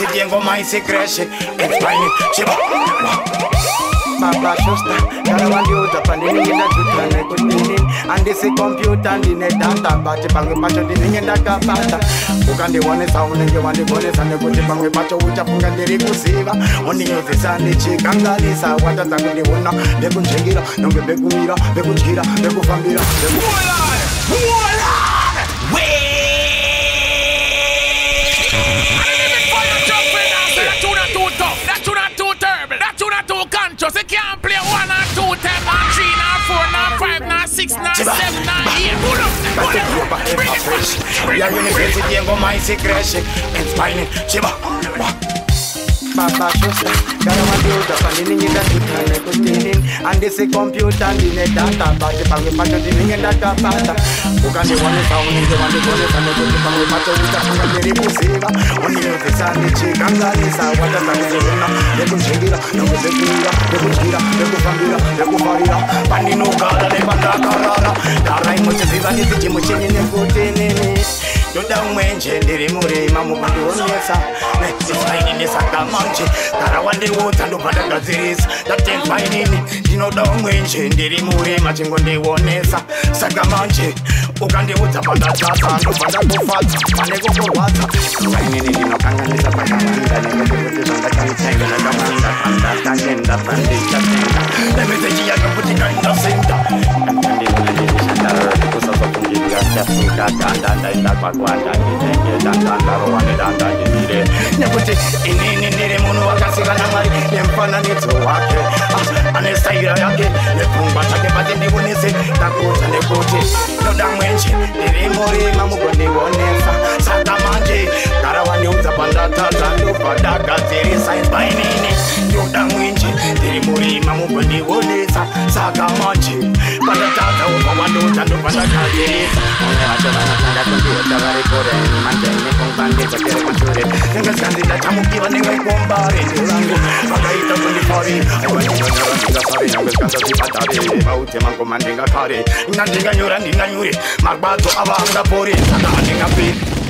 pesi tengo mais e cresce. Explain it, chiba. Baba Shusta, Karawandi uta pandini ngenda jutane kutini. Andi si computer ndine data, bache pange pacho ndine ngenda kapata. Ukande wane saune nge wande bone sane kuti pange pacho ucha funga ndiri kusiva. Oni nyoze sane chikangalisa, wata zangu ndiwona. Beku njingira, nonge beku mira, beku njira, beku fambira. Voila! Just you can't play 1 or 2 10 or 3 or 4 or 5 or 6 or 7 or 8. Pull up. Ya viene pesi tengo mais e cresce. Explain it, chiba. Baba Shusta, Karawandi uta pandini ngenda jutane kutini. Andi si computer ndine data, bache pange pacho ndine ngenda kapata. Ukande wane saune nge wande bone sane kuti pange pacho ucha funga ndiri kusiva. Oni nyoze sane chikangalisa, wata zangu ndiwona. Beku njingira, nonge beku mira, beku njira, beku fambira, beku farira. Pandino gala ne banda karara. Dara imoche ziva nisi chimuchenye nekutinini. Yoda mwenje ndiri murima mukandionesa. Netifaini nesakamanje. Karawandi uta ndopanda gadzirisa. Datenfainini ndinoda mwenje ndiri murima chingo ndionesa. Sakamanje ukandiudza pandatata ndopanda kufadza pane kukurwadza. Fainini ndinokanganisa pakamanda nekuti zvandakanitenga ndakamanda pandatangenda pandichatenga. Nemeseji yake kuti kandasinda. Nekuti inini ndiri munhu wakasikana Mwari nemufananidzo wake, ane staira yake nepfungwa dzake pati ndionese ndakuudza nekuti ndoda mwenje ndiri murima mugondionesa. Saka manje Karawandiudza pandatadza ndobva ndagadzirisa. Painini ndoda mwenje ndiri murima mugondionesa. Saka manje pandatadza ubva wandoudza ndobva ndagadzirisa. Nengaskanzida chamukiva nengaikombare ndirangu vakaita kundifari aivandinyonyarandigasare nyangeskanza zvibatare vaute mangoma ndingakare ina ndinganyora ndinganyure marwadzo ava angapore saka handingaperi.